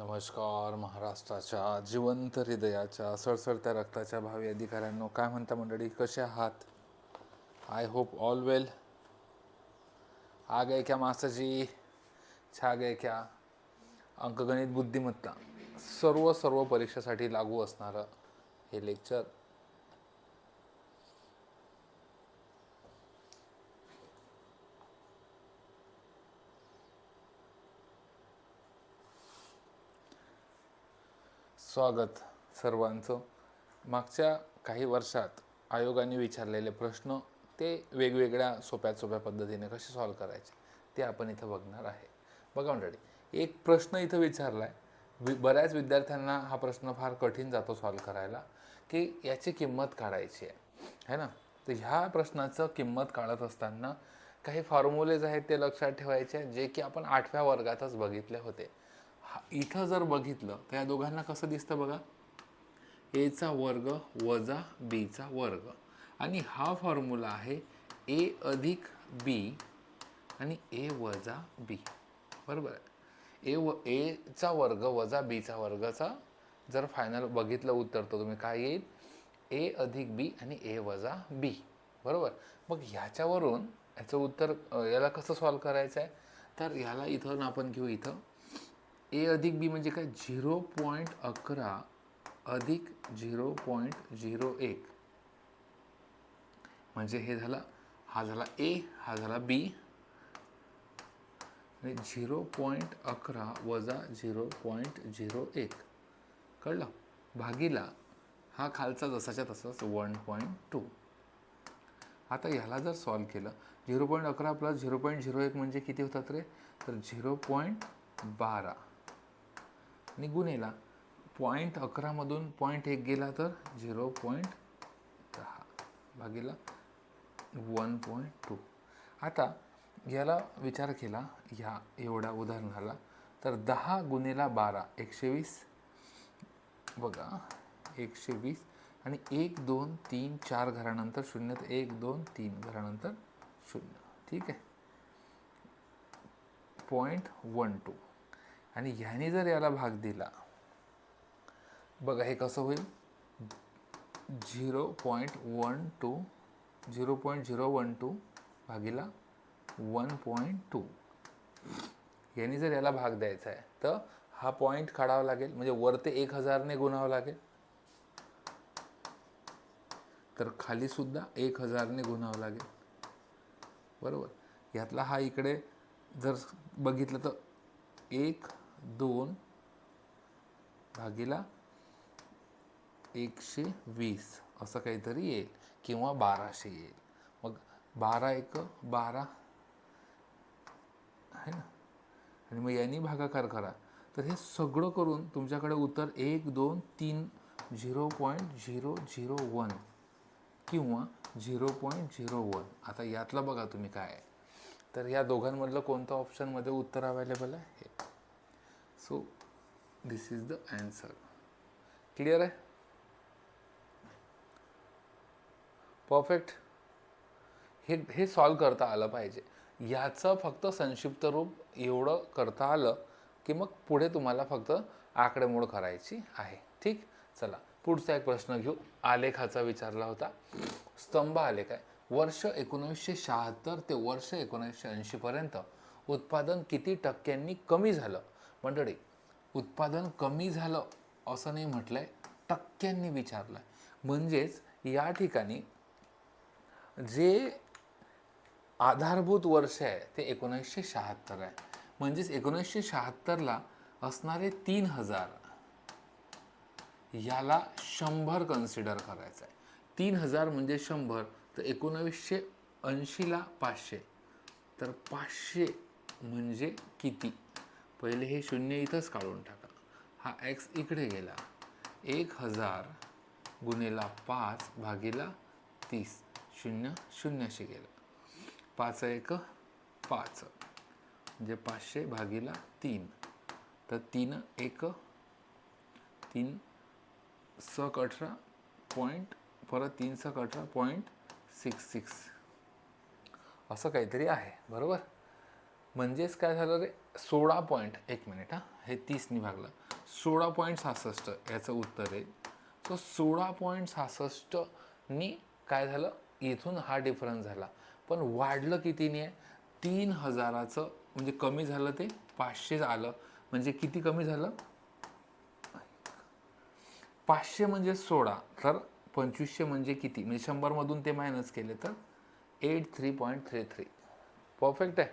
नमस्कार. महाराष्ट्राच्या जिवंत हृदयाच्या सळसळत्या रक्ताच्या भावी अधिकाऱ्यांनो, काय म्हणता मंडळी, कसे आहात? आय होप ऑल वेल. आ गए क्या मास्टर जी, छा गए क्या? अंकगणित बुद्धिमत्ता सर्व परीक्षेसाठी लागू असणारं हे लेक्चर स्वागत सर्वांचं. मागच्या काही वर्षात आयोगाने विचारलेले प्रश्न ते वेगवेगळ्या सोप्या पद्धतीने कसे सॉल्व करायचे ते आपण इथं बघणार आहे. बघा मंडळी, एक प्रश्न इथं विचारला आहे. बऱ्याच विद्यार्थ्यांना हा प्रश्न फार कठीण जातो सॉल्व करायला, की याची किंमत काढायची आहे ना. तर ह्या प्रश्नाचं किंमत काढत असताना काही फॉर्म्युलेज आहेत ते लक्षात ठेवायचे, जे की आपण 8व्या वर्गातच बघितले होते. इथं जर बघितलं तर या दोघांना कसं दिसतं बघा, एचा वर्ग वजा बीचा वर्ग. आणि हा फॉर्म्युला आहे ए अधिक बी आणि ए वजा बी, बरोबर आहे. एचा वर्ग वजा बीचा वर्गाचा जर फायनल बघितलं उत्तर, तर तुम्ही काय येईल, ए अधिक बी आणि ए वजा बी, बरोबर. मग ह्याच्यावरून ह्याचं उत्तर याला कसं सॉल्व करायचं आहे, तर याला इथं आपण घेऊ. इथं ए अधिक बी म्हणजे काय, 0.11 अधिक 0.01 म्हणजे हे झालं, हा झाला ए, हा झाला बी, आणि 0.11 वजा 0.01 कळलं, भागीला हा खालचा जसाच्या तसाच 1.2. आता ह्याला जर सॉल्व केलं, 0.11 प्लस 0.01 म्हणजे किती होतात रे, तर 0.12 आणि गुणेला 0.11 मधून 0.1 गेला तर 0.10 भागीला 1.2. आता याला विचार केला ह्या एवढ्या उदाहरणाला, तर 10 गुणेला 12 120, बघा 120, आणि 1 2 3 4 घरानंतर 0, तर 1 2 3 घरानंतर 0, ठीक आहे, 0.12. आणि ह्याने जर याला भाग दिला, बघा हे कसं होईल, 0.012 भागीला 1.2. याने जर याला भाग द्यायचा आहे तर हा पॉईंट काढावा लागेल, म्हणजे वर ते 1000ने गुणावं लागेल, तर खाली सुद्धा 1000ने गुणावं लागेल, बरोबर. यातला हा इकडे जर बघितलं तर 1 2 भागीला 120 असं काहीतरी येईल, किंवा 1200 येईल. मग 12 1 12 आहे ना, आणि मग यांनी भागाकार करा, तर हे सगळं करून तुमच्याकडे उत्तर 1 2 3 0.001 किंवा 0.01. आता यातला बघा तुम्ही काय आहे, तर या दोघांमधलं कोणतं ऑप्शनमध्ये उत्तर अवेलेबल आहे. So this is the answer. Clear आहे, परफेक्ट. हे सॉल्व करता आलं पाहिजे. याचं फक्त संक्षिप्त रूप एवढं करता आलं की मग पुढे तुम्हाला फक्त आकडेमोड करायची आहे, ठीक. चला पुढचा एक प्रश्न घेऊ. आलेखाचा विचारला होता. स्तंभ आलेख आहे. वर्ष 1976 ते वर्ष 1980 पर्यंत उत्पादन किती टक्क्यांनी कमी झालं. मंडळी, उत्पादन कमी झालं असं नाही म्हटलंय, टक्क्यांनी विचारलंय. म्हणजेच या ठिकाणी जे आधारभूत वर्ष आहे ते 1976 आहे. म्हणजेच 1976ला असणारे 3000 याला 100 कन्सिडर करायचं आहे. 3000 म्हणजे 100, तर 1980ला 500, तर 500 म्हणजे किती. पहिले हे शून्य इथंच काढून टाका, हा एक्स इकडे गेला, 1000 गुणेला 5 भागीला 30, 0 0शी गेला, 5 1 5 म्हणजे 500 भागीला 3, तर 3 1 3 सक 18 पॉईंट, परत 3 सक 18.66 असं काहीतरी आहे, बरोबर. म्हणजेच काय झालं रे, 16 पॉईंट, एक मिनिट, हा हे 30नी भागलं, 16.66 याचं उत्तर आहे. सो 16.66नी काय झालं, इथून हा डिफरन्स झाला, पण वाढलं कितीने? 3000चं, म्हणजे कमी झालं ते 500 आलं. म्हणजे किती कमी झालं? 500 म्हणजे 16, तर 2500 म्हणजे किती? म्हणजे 100 मधून ते मायनस केले तर 83.33. परफेक्ट आहे.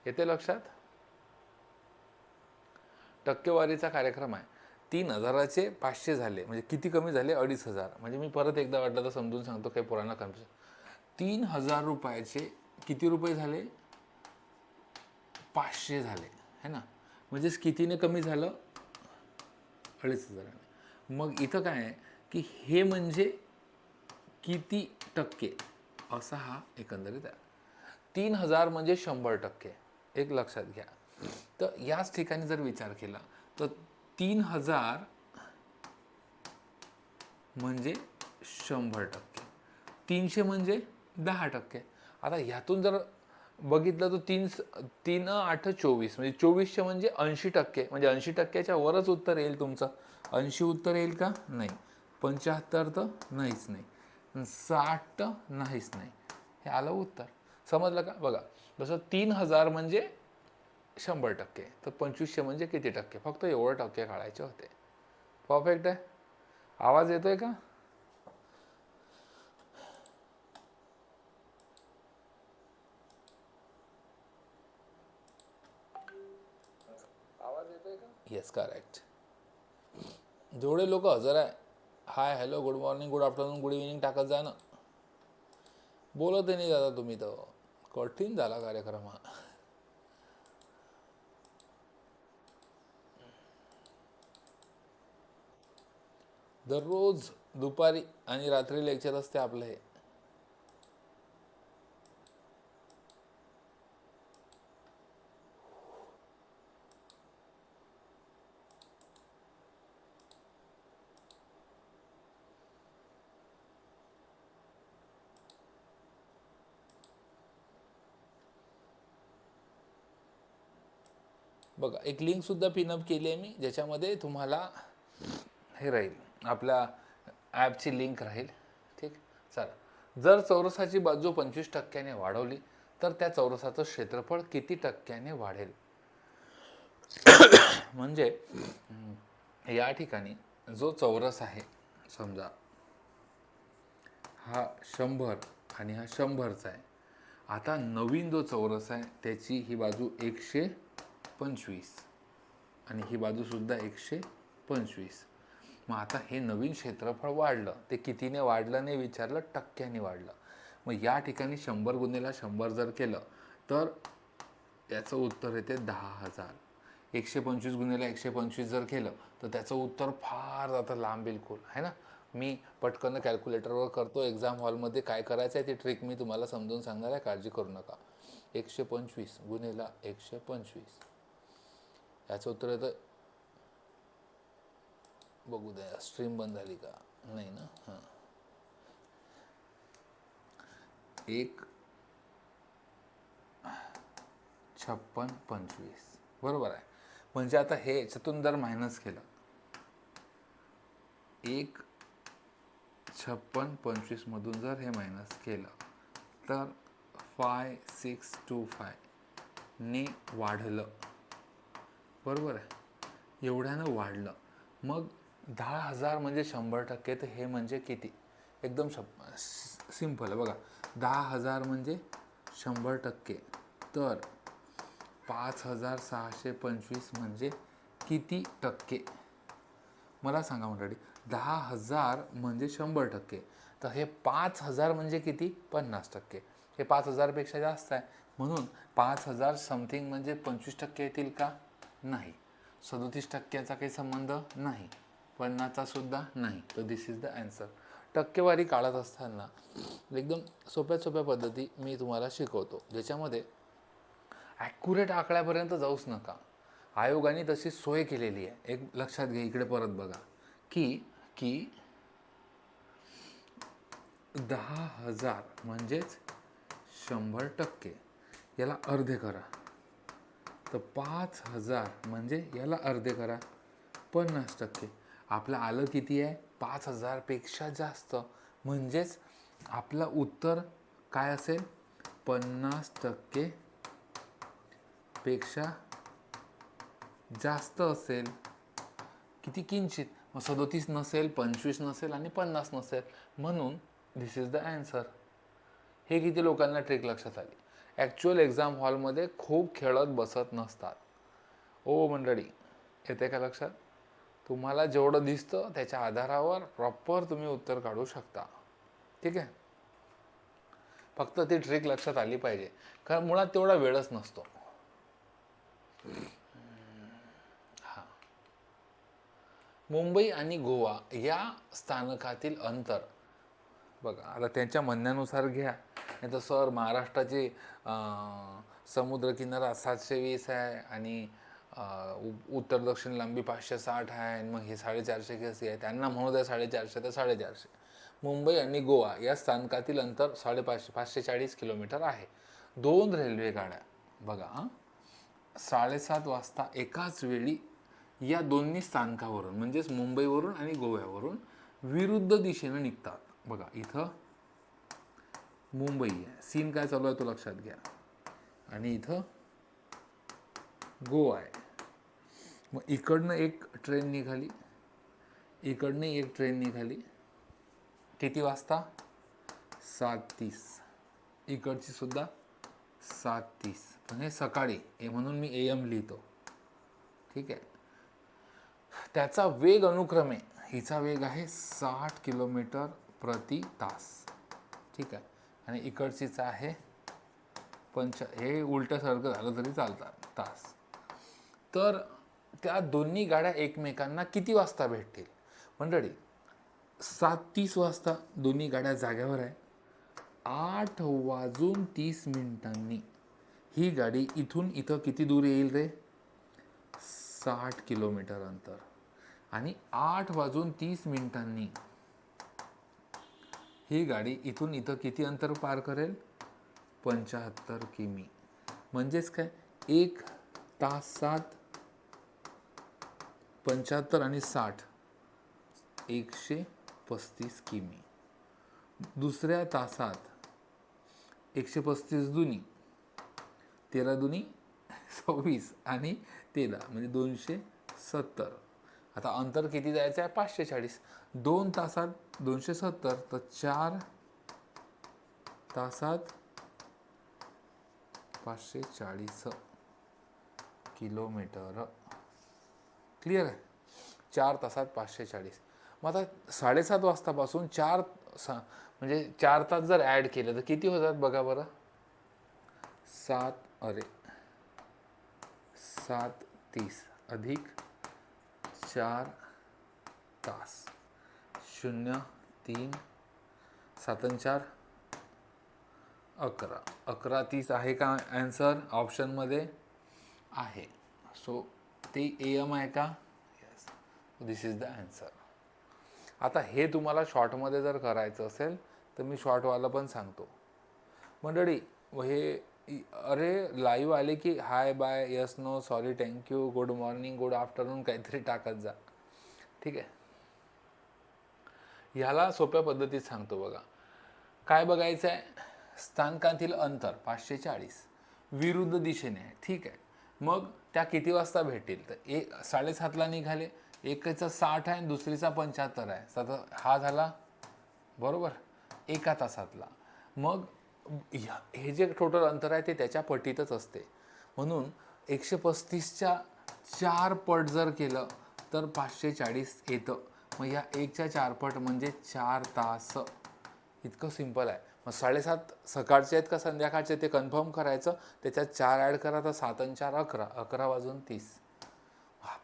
येते लक्षात? टक्केवारीचा कार्यक्रम आहे. 3000चे 500 झाले म्हणजे किती कमी झाले? 2500. म्हणजे मी परत एकदा वाटलं तर समजून सांगतो, काही पुराणा कन्फ्युजन. 3000 रुपयाचे किती रुपये झाले? 500 झाले, है ना? म्हणजेच कितीने कमी झालं? 2500. मग इथं काय आहे की हे म्हणजे किती टक्के, असा हा एकंदरीत आहे. 3000 म्हणजे 100%. एक लक्षात घ्या. तर याच ठिकाणी जर विचार केला तर 3000 म्हणजे 100%, 300 म्हणजे 10%. आता ह्यातून जर बघितलं तर 3 8 24, म्हणजे 2400 म्हणजे 80%. म्हणजे 80%च्या वरच उत्तर येईल तुमचं. 80 उत्तर येईल का? नाही. 75 तर नाहीच नाही. 60 तर नाहीच नाही. हे आलं उत्तर. समजलं का? बघा, जसं 3000 म्हणजे 100%, तर 2500 म्हणजे किती टक्के? फक्त एवढं टक्के काढायचे होते. परफेक्ट आहे. आवाज येतोय का? आवाज येतोय का? Yes, correct. जेवढे लोक हजर आहे, hi, hello, good morning, good afternoon, good evening टाकत जा ना. बोलत नाही दादा तुम्ही, तर कठीण झाला कार्यक्रम हा. दररोज दुपारी आणि रात्री लेक्चर असते आपलं हे. बघा, एक लिंक सुद्धा पिनअप केली आहे मी, ज्याच्यामध्ये तुम्हाला हे राहील, आपल्या ॲपची लिंक राहील. ठीक. चला, जर चौरसाची बाजू 25% वाढवली तर त्या चौरसाचं क्षेत्रफळ किती टक्क्याने वाढेल? म्हणजे या ठिकाणी जो चौरस आहे, समजा हा 100 आणि हा 100चा आहे. आता नवीन जो चौरस आहे त्याची ही बाजू 125 आणि ही बाजूसुद्धा 125. मग आता हे नवीन क्षेत्रफळ वाढलं, ते कितीने वाढलं नाही विचारलं, टक्क्याने वाढलं. मग या ठिकाणी 100 गुणिले 100 जर केलं तर याचं उत्तर येते 10,000. 125 गुणिले 125 जर केलं तर त्याचं उत्तर फार जातं लांब, बिलकुल, है ना? मी पटकन कॅल्क्युलेटरवर करतो. एक्झाम हॉलमध्ये काय करायचं आहे ती ट्रिक मी तुम्हाला समजून सांगणार आहे, काळजी करू नका. 125 गुणिले 125 याचं उत्तर येतं, बघू द्या स्ट्रीम बंद झाली का, नाही ना? हां, 15625 बरोबर आहे. म्हणजे आता हे याच्यातून जर मायनस केलं, 15625 मधून जर हे मायनस केलं तर 5625 ने वाढलं, बरोबर आहे? एवढ्यानं वाढलं. मग 10,000 म्हणजे 100%, तर हे म्हणजे किती? एकदम सिंपल आहे बघा. 10,000 म्हणजे 100%, तर 5,625 म्हणजे किती टक्के? मला सांगा मंडळी. 10,000 म्हणजे 100%, तर हे 5,000 म्हणजे किती? 50%. हे 5,000पेक्षा जास्त आहे, म्हणून 5,000 समथिंग म्हणजे 25% येतील का? नाही. 37%चा काही संबंध नाही, 50चा सुद्धा नाही. तर दिस इज द आन्सर. टक्केवारी काढत असताना एकदम सोप्या सोप्या पद्धती मी तुम्हाला शिकवतो, ज्याच्यामध्ये ॲक्युरेट आकड्यापर्यंत जाऊच नका. आयोगाने तशी सोय केलेली आहे. एक लक्षात घ्या, इकडे परत बघा की 10,000 म्हणजेच 100%, याला अर्धे करा. तर 5,000 म्हणजे याला अर्धे करा, 50%. आपलं आलं किती आहे? 5,000 पेक्षा जास्त. म्हणजेच आपलं उत्तर काय असेल? 50% पेक्षा जास्त असेल. किती किंचित. मग 37 नसेल, 25 नसेल आणि 50 नसेल. म्हणून दिस इज द आन्सर. हे किती लोकांना ट्रिक लक्षात आली? ॲक्च्युअल एक्झाम हॉलमध्ये खूप खेळत बसत नसतात. ओ मंडळी, येते का लक्षात? तुम्हाला जेवढं दिसतं त्याच्या आधारावर प्रॉपर तुम्ही उत्तर काढू शकता. ठीक आहे. फक्त ती ट्रिक लक्षात आली पाहिजे, कारण मुळात तेवढा वेळच नसतो. मुंबई आणि गोवा या स्थानकातील अंतर बघा. आता त्यांच्या म्हणण्यानुसार घ्या, नाही तर सर महाराष्ट्राची समुद्रकिनारा 720 आहे आणि उत्तर दक्षिण लांबी 560 आहे आणि मग हे 450 कशी आहे? त्यांना म्हणू द्या 450 तर 450. मुंबई आणि गोवा या स्थानकातील अंतर 540 किलोमीटर आहे. 2 रेल्वे गाड्या बघा 7:30 वाजता एकाच वेळी या दोन्ही स्थानकावरून म्हणजेच मुंबईवरून आणि गोव्यावरून विरुद्ध दिशेने निघतात. बघा इथं मुंबई आहे, सीन काय चालू आहे तो लक्षात घ्या, आणि इथं गोवा आहे. मग इकडनं एक ट्रेन निघाली, इकडनं एक ट्रेन निघाली. किती वाजता? 7:30. इकडची सुद्धा 7:30. पण हे सकाळी हे म्हणून मी AM लिहितो. ठीक आहे. त्याचा वेग अनुक्रमे हिचा वेग आहे 60 किलोमीटर प्रति तास. ठीक आहे. आणि इकडचीचा आहे हे उलट्यासारखं झालं तरी चालतात तास. तर त्या दोन्ही गाड्या एकमेकांना किती वाजता भेटतील? मंडळी 7:30 वाजता दोन्ही गाड्या जाग्यावर आहे. 8:30 ही गाडी इथून इथं किती दूर येईल रे? 60 किलोमीटर अंतर. आणि 8:30 ही गाडी इथून इथं किती अंतर पार करेल? 75 किमी. म्हणजेच काय? 1 तासात 75 आणि 60 135 किमी. दुसऱ्या तासात 135 दुनी 13 दुनी 26 आणि 13 म्हणजे 270. आता अंतर किती जायचं आहे? 540. 2 तासात 270 तर 4 तासात 540 किलोमीटर. क्लिअर आहे? 4 तासात 540. मग आता 7:30 वाजतापासून 4 म्हणजे 4 तास जर ॲड केलं तर किती होतात बघा बरं? 7:30 अधिक 4 तास 0 3 7 आणि 4 11. 11:30 आहे का ॲन्सर? ऑप्शनमध्ये आहे. सो ते AM आहे का? Yes. This is the answer. आता हे तुम्हाला शॉर्टमध्ये जर करायचं असेल तर मी शॉर्टवाला पण सांगतो. मंडळी हे अरे लाईव्ह आले की hi bye yes no sorry thank you good morning good afternoon काहीतरी टाकत जा. ठीक आहे. ह्याला सोप्या पद्धतीत सांगतो बघा. काय बघायचं आहे? स्थानकातील अंतर 540 विरुद्ध दिशेने आहे. ठीक आहे. मग त्या किती वाजता भेटेल? तर 7:30ला निघाले. एकाचा 60 आहे आणि दुसरीचा 75 आहे. हा झाला बरोबर 1 तासातला. मग हे जे टोटल अंतर आहे ते त्याच्या पटीतच असते. म्हणून 135च्या 4 पट जर केलं तर 540 येतं. मग ह्या 1च्या 4 पट म्हणजे 4 तास. इतकं सिंपल आहे. मग 7:30 सकाळचे आहेत का संध्याकाळचे ते कन्फर्म करायचं. त्याच्यात 4 ॲड करा तर 7 आणि 4 11. 11:30.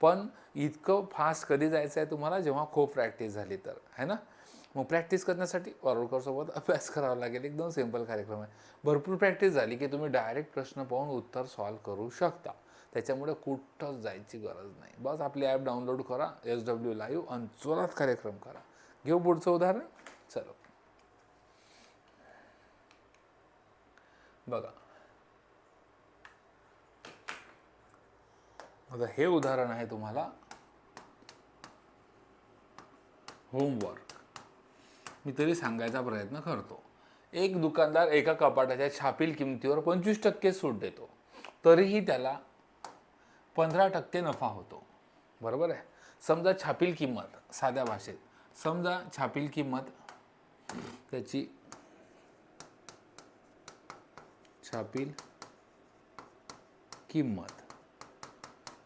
पण इतकं फास्ट कधी जायचं आहे तुम्हाला? जेव्हा खूप प्रॅक्टिस झाली तर, है ना? मग प्रॅक्टिस करण्यासाठी वारोळकरसोबत अभ्यास करावा लागेल. एकदम सिंपल कार्यक्रम आहे. भरपूर प्रॅक्टिस झाली की तुम्ही डायरेक्ट प्रश्न पाहून उत्तर सॉल्व करू शकता. त्याच्यामुळे कुठंच जायची गरज नाही. बस आपली ॲप डाउनलोड करा, SW लाईव्ह, आणि जोरात कार्यक्रम करा. घेऊ पुढचं उदाहरण. चलो बघा. आता हे उदाहरण आहे तुम्हाला होमवर्क मी तरी सांगायचा प्रयत्न करतो. एक दुकानदार एका कपाटाच्या छापील किमतीवर 25% सूट देतो, तरीही त्याला 15% नफा होतो. बरोबर आहे. समजा छापील किंमत, साध्या भाषेत समजा छापील किंमत त्याची छापील किंमत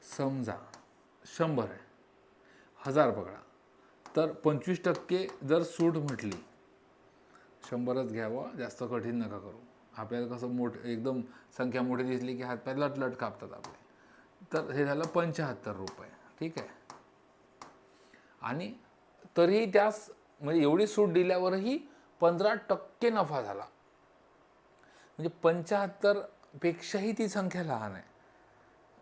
समजा 100 आहे, 1000 पकडा. तर 25% जर सूट म्हटली, 100च घ्यावं, जास्त कठीण नका करू. आपल्याला कसं एकदम संख्या मोठी दिसली की हातपाय लटलट कापतात आपले. तर हे झालं 75 रुपये. ठीक आहे. आणि तरीही त्यास म्हणजे एवढी सूट दिल्यावरही 15% नफा झाला. म्हणजे 75 पेक्षाही ती संख्या लहान आहे.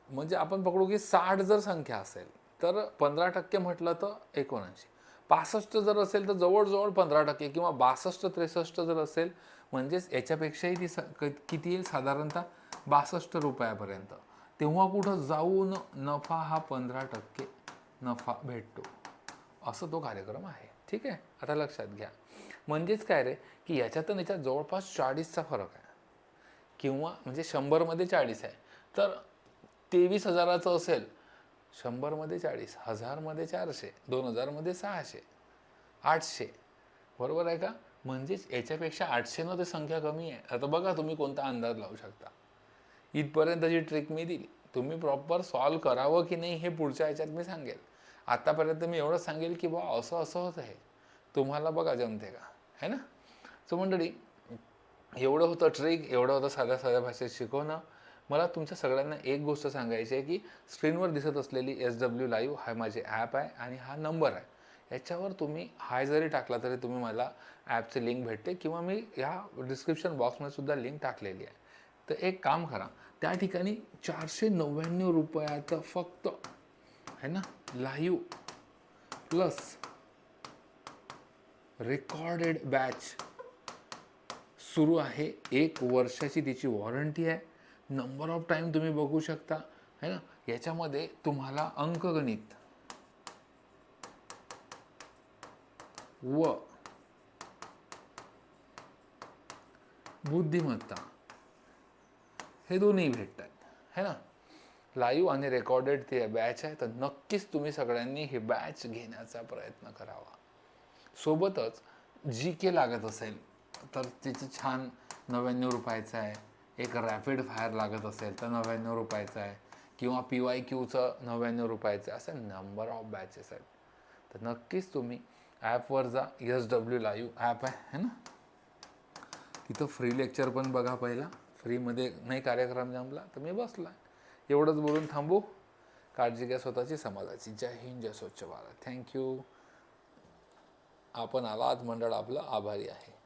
म्हणजे आपण पकडू की 60 जर संख्या असेल तर 15% म्हटलं तर 79. 65 जर असेल तर जवळजवळ 15% किंवा 62-63 जर असेल म्हणजेच याच्यापेक्षाही ती किती येईल, साधारणतः 62 रुपयापर्यंत. तेव्हा कुठं जाऊन नफा हा 15% नफा भेटतो. असं तो कार्यक्रम आहे. ठीक आहे. आता लक्षात घ्या. म्हणजेच काय रे की याच्यात आणि याच्यात जवळपास 40चा फरक आहे. किंवा म्हणजे 100मध्ये 40 आहे तर 23,000चं असेल, 100मध्ये 40, 1000मध्ये 400, 2000मध्ये 600, 800. बरोबर आहे का. म्हणजेच याच्यापेक्षा 800 ते संख्या कमी आहे. आता बघा तुम्ही कोणता अंदाज लावू शकता. इथपर्यंतची ट्रिक मी दिली. तुम्ही प्रॉपर सॉल्व करावं की नाही हे पुढच्या ह्याच्यात मी सांगेल. आतापर्यंत मी एवढंच सांगेल की बा असं असं होत आहे, तुम्हाला बघा जमते का, है ना. सो मंडळी, एवढं होतं ट्रिक, एवढं होतं साध्या साध्या भाषेत शिकवणं. मला तुमच्या सगळ्यांना एक गोष्ट सांगायची आहे की स्क्रीनवर दिसत असलेली SW लाईव्ह हा माझे ॲप आहे आणि हा नंबर आहे. याच्यावर तुम्ही हाय जरी टाकला तरी तुम्ही मला ॲपची लिंक भेटते किंवा मी ह्या डिस्क्रिप्शन बॉक्समध्ये सुद्धा लिंक टाकलेली आहे. तर एक काम करा, त्या ठिकाणी 499 रुपयाचं फक्त है ना लाईव्ह प्लस रेकॉर्डेड बॅच सुरू आहे. 1 वर्षाची तिची वॉरंटी आहे. नंबर ऑफ टाईम तुम्ही बघू शकता, है ना. याच्यामध्ये तुम्हाला अंकगणित व बुद्धिमत्ता हे दोन्ही भेटतात, है ना. लाईव्ह आणि रेकॉर्डेड ते बॅच आहे. तर नक्कीच तुम्ही सगळ्यांनी हे बॅच घेण्याचा प्रयत्न करावा. सोबतच GK लागत असेल तर तिचं छान 99 रुपयाचं आहे. एक रॅपिड फायर लागत असेल तर 99 रुपयाचं आहे. किंवा PYQचं 99 रुपयाचं आहे. असे नंबर ऑफ बॅचेस आहेत. तर नक्कीच तुम्ही ॲपवर जा. SW लाईव्ह ॲप आहे, है ना. तिथं फ्री लेक्चर पण बघा. पहिला फ्रीमध्ये नाही कार्यक्रम जमला तर मी बसला. एवढंच बोलून थांबू. काळजी घ्या स्वतःची, समाजाची. जय हिंद, जय स्वच्छ भारत. थँक्यू. आपण आलात, मंडळ आपलं आभारी आहे.